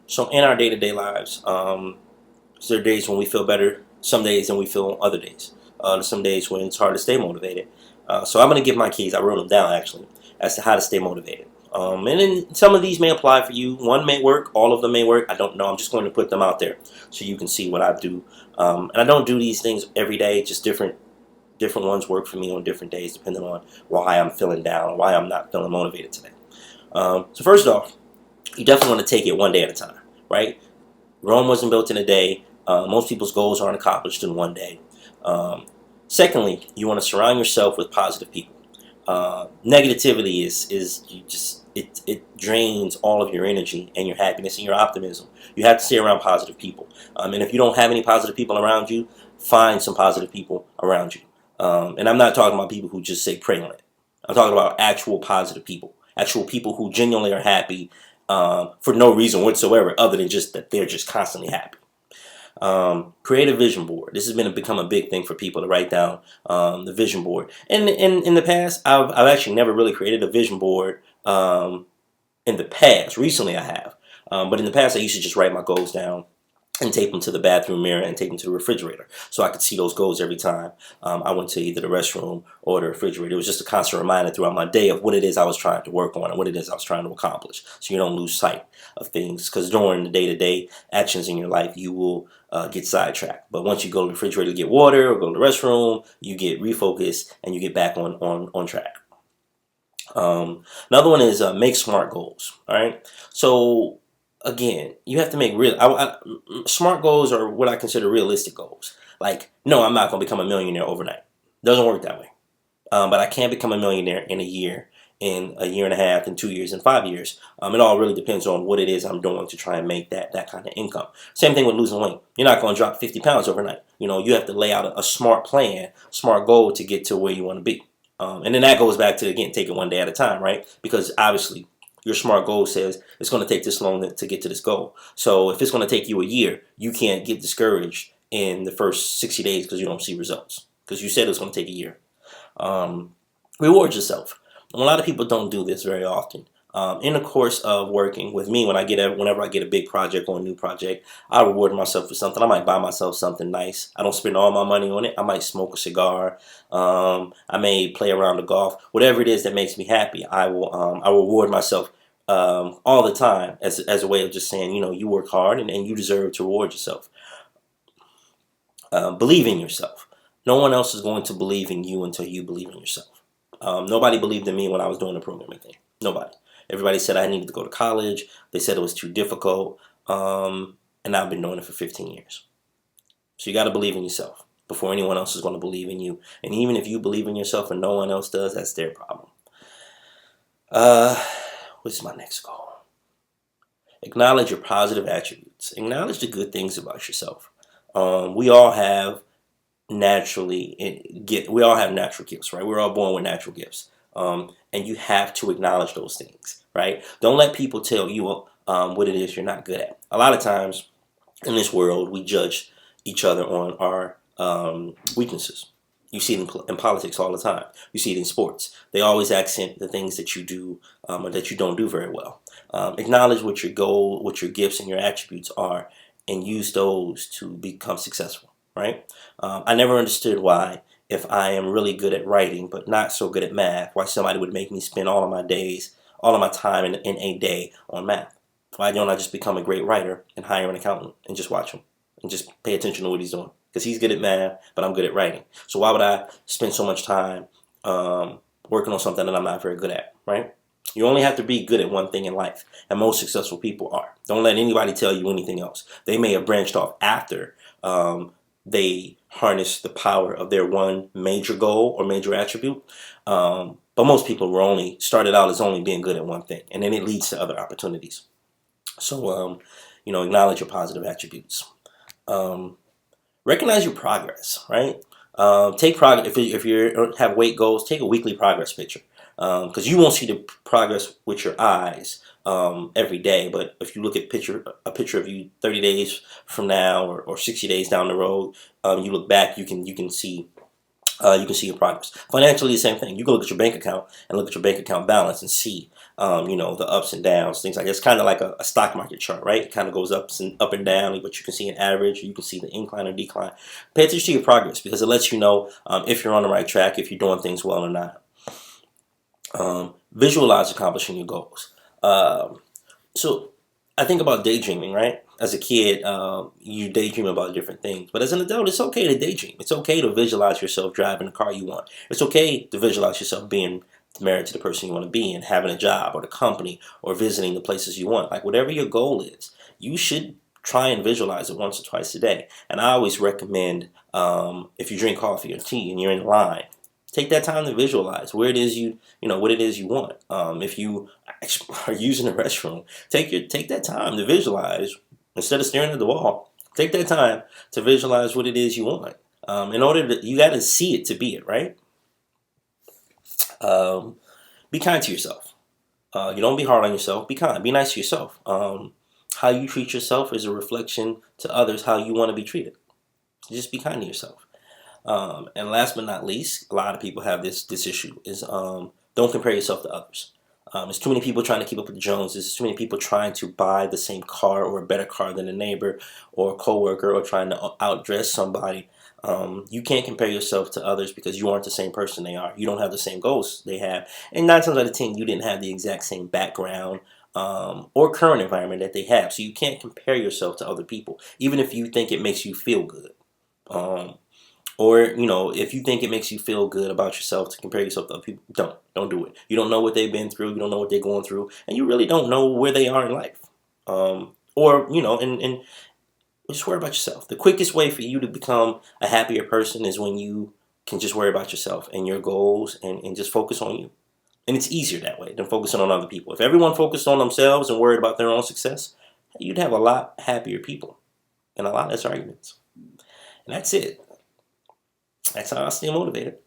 So in our day-to-day lives, there are days when we feel better, some days and we feel other days. There's some days when it's hard to stay motivated. So I'm going to give my keys. I wrote them down actually as to how to stay motivated. And then some of these may apply for you. One may work. All of them may work. I don't know. I'm just going to put them out there so you can see what I do. And I don't do these things every day. Just different ones work for me on different days depending on why I'm feeling down, why I'm not feeling motivated today. So first off, you definitely want to take it one day at a time, right? Rome wasn't built in a day. Most people's goals aren't accomplished in one day. Um, Secondly, you want to surround yourself with positive people. Negativity is you just it drains all of your energy and your happiness and your optimism. You have to stay around positive people. And if you don't have any positive people around you, find some positive people around you. And I'm not talking about people who just say pray on it. I'm talking about actual people who genuinely are happy for no reason whatsoever other than just that they're just constantly happy. Create a vision board. This has become a big thing for people to write down the vision board. And in the past, I've actually never really created a vision board in the past. Recently, I have. But in the past, I used to just write my goals down and tape them to the bathroom mirror and tape them to the refrigerator so I could see those goals every time I went to either the restroom or the refrigerator. It was just a constant reminder throughout my day of what it is I was trying to work on and what it is I was trying to accomplish, so you don't lose sight of things, because during the day-to-day actions in your life you will get sidetracked. But once you go to the refrigerator to get water or go to the restroom, you get refocused and you get back on track. Another one is make smart goals. All right, so again, you have to make smart goals are what I consider realistic goals. Like, no, I'm not going to become a millionaire overnight. Doesn't work that way. But I can become a millionaire in a year, in a year and a half, in 2 years, in 5 years. It all really depends on what it is I'm doing to try and make that kind of income. Same thing with losing weight. You're not going to drop 50 pounds overnight. You have to lay out a smart plan, smart goal to get to where you want to be. And then that goes back to, again, take it one day at a time, right? Because obviously your smart goal says it's going to take this long to get to this goal. So if it's going to take you a year, you can't get discouraged in the first 60 days because you don't see results, because you said it was going to take a year. Reward yourself. And a lot of people don't do this very often. In the course of working with me, whenever I get a big project or a new project, I reward myself for something. I might buy myself something nice. I don't spend all my money on it. I might smoke a cigar. I may play around the golf. Whatever it is that makes me happy, I will reward myself all the time as a way of just saying, you work hard and you deserve to reward yourself. Believe in yourself. No one else is going to believe in you until you believe in yourself. Nobody believed in me when I was doing the programming thing. Nobody. Everybody said I needed to go to college. They said it was too difficult. And I've been doing it for 15 years. So you got to believe in yourself before anyone else is going to believe in you. And even if you believe in yourself and no one else does, that's their problem. What's my next goal? Acknowledge your positive attributes. Acknowledge the good things about yourself. We all have natural gifts, right? We're all born with natural gifts. And you have to acknowledge those things, right? Don't let people tell you what it is you're not good at. A lot of times in this world, we judge each other on our weaknesses. You see it in politics all the time. You see it in sports. They always accent the things that you do or that you don't do very well. Acknowledge what your gifts and your attributes are, and use those to become successful, right? I never understood why, if I am really good at writing but not so good at math, why somebody would make me spend all of my time in a day on math. Why don't I just become a great writer and hire an accountant and just watch him and just pay attention to what he's doing? Because he's good at math, but I'm good at writing. So why would I spend so much time working on something that I'm not very good at, right? You only have to be good at one thing in life, and most successful people are. Don't let anybody tell you anything else. They may have branched off after they harness the power of their one major goal or major attribute. But most people were started out as only being good at one thing, and then it leads to other opportunities. So, acknowledge your positive attributes. Recognize your progress, right? Take progress. If you have weight goals, take a weekly progress picture, because you won't see the progress with your eyes every day. But if you look at a picture of you 30 days from now or 60 days down the road, you look back, you can see your progress. Financially, the same thing. You can look at your bank account and look at your bank account balance and see the ups and downs, things like that. It's kind of like a stock market chart, right? It kind of goes up and down, but you can see an average, or you can see the incline or decline. Pay attention to your progress because it lets you know if you're on the right track, if you're doing things well or not. Visualize accomplishing your goals. So I think about daydreaming, right? As a kid, you daydream about different things. But as an adult, it's okay to daydream. It's okay to visualize yourself driving the car you want. It's okay to visualize yourself being married to the person you want to be and having a job or the company or visiting the places you want. Like whatever your goal is, you should try and visualize it once or twice a day. And I always recommend if you drink coffee or tea and you're in line, take that time to visualize where it is what it is you want. If you are using the restroom, take that time to visualize instead of staring at the wall. Take that time to visualize what it is you want. You got to see it to be it, right? Be kind to yourself. You don't be hard on yourself. Be kind. Be nice to yourself. How you treat yourself is a reflection to others how you want to be treated. Just be kind to yourself. And last but not least, a lot of people have this issue is don't compare yourself to others. There's too many people trying to keep up with the Joneses. There's too many people trying to buy the same car or a better car than a neighbor or a coworker or trying to outdress somebody. You can't compare yourself to others because you aren't the same person they are. You don't have the same goals they have. And 9 times out of 10, you didn't have the exact same background or current environment that they have. So you can't compare yourself to other people, even if you think it makes you feel good. Or, if you think it makes you feel good about yourself to compare yourself to other people, don't do it. You don't know what they've been through. You don't know what they're going through. And you really don't know where they are in life. And just worry about yourself. The quickest way for you to become a happier person is when you can just worry about yourself and your goals and just focus on you. And it's easier that way than focusing on other people. If everyone focused on themselves and worried about their own success, you'd have a lot happier people and a lot less arguments. And that's it. That's how I stay motivated.